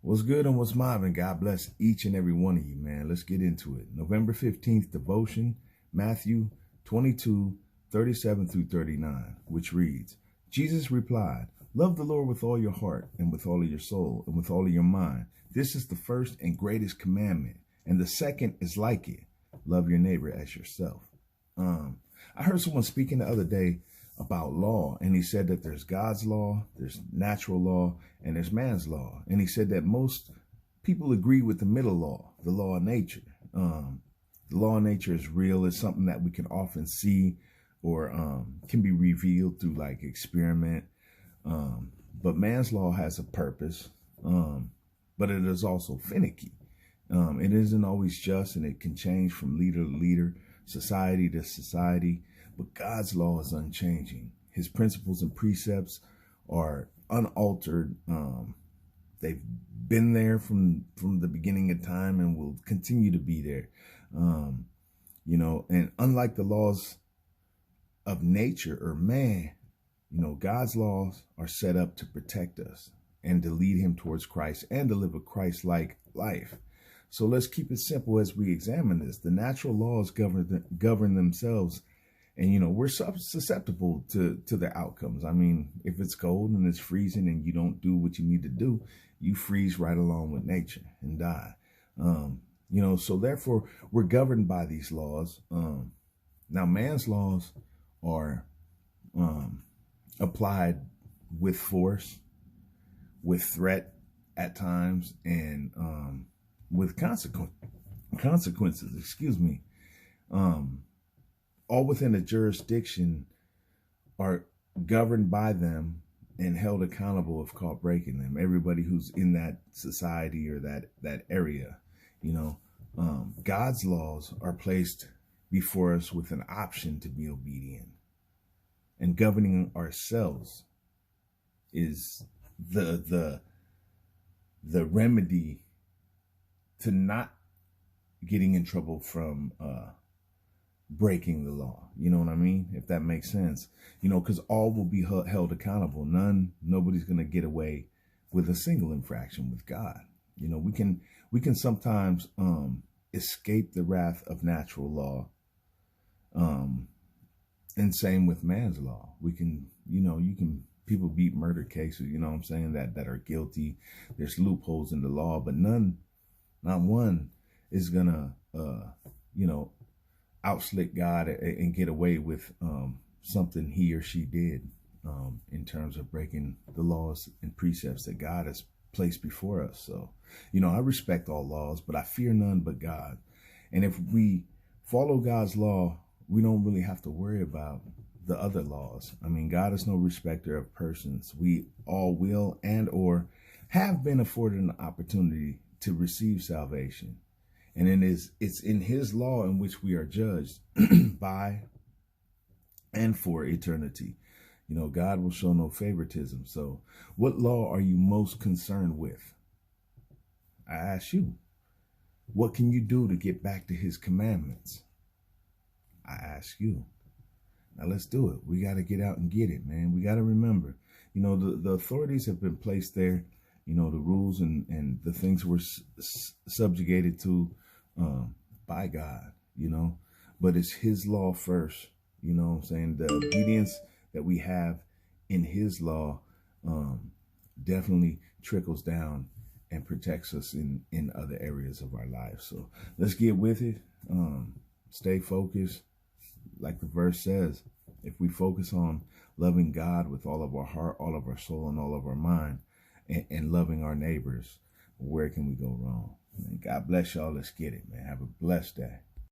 What's good and what's mobbing? God bless each and every one of you, man. Let's get into it. November 15th devotion, Matthew 22:37 through 39, which reads, Jesus replied, love the Lord with all your heart and with all of your soul and with all of your mind. This is the first and greatest commandment. And the second is like it. Love your neighbor as yourself. I heard someone speaking the other day about law, and he said that there's God's law, there's natural law, and there's man's law. And he said that most people agree with the middle law, the law of nature. The law of nature is real. It's something that we can often see or can be revealed through like experiment. But man's law has a purpose, but it is also finicky. It isn't always just, and it can change from leader to leader, society to society. But God's law is unchanging. His principles and precepts are unaltered. They've been there from the beginning of time and will continue to be there. And unlike the laws of nature or man, God's laws are set up to protect us and to lead him towards Christ and to live a Christ-like life. So let's keep it simple as we examine this. The natural laws govern themselves. And, we're susceptible to the outcomes. I mean, if it's cold and it's freezing and you don't do what you need to do, you freeze right along with nature and die. So therefore, we're governed by these laws. Now, man's laws are applied with force, with threat at times, and with consequences, all within a jurisdiction are governed by them and held accountable if caught breaking them. Everybody who's in that society or that area, God's laws are placed before us with an option to be obedient. And governing ourselves is the remedy to not getting in trouble from breaking the law. You know what I mean? If that makes sense, because all will be held accountable. Nobody's going to get away with a single infraction with God. We can sometimes escape the wrath of natural law. And same with man's law. We can, people beat murder cases, that are guilty. There's loopholes in the law, but not one is gonna, outslick God and get away with something he or she did in terms of breaking the laws and precepts that God has placed before us. So, I respect all laws, but I fear none but God. And if we follow God's law, we don't really have to worry about the other laws. I mean, God is no respecter of persons. We all will and or have been afforded an opportunity to receive salvation. And it's in his law in which we are judged by and for eternity. God will show no favoritism. So what law are you most concerned with? I ask you, what can you do to get back to his commandments? I ask you. Now let's do it. We got to get out and get it, man. We got to remember, the authorities have been placed there. The rules and the things we're subjugated to by God, but it's his law first. The obedience that we have in his law definitely trickles down and protects us in other areas of our life. So let's get with it. Stay focused. Like the verse says, if we focus on loving God with all of our heart, all of our soul, and all of our mind, and loving our neighbors, where can we go wrong? Man, God bless y'all. Let's get it, man. Have a blessed day.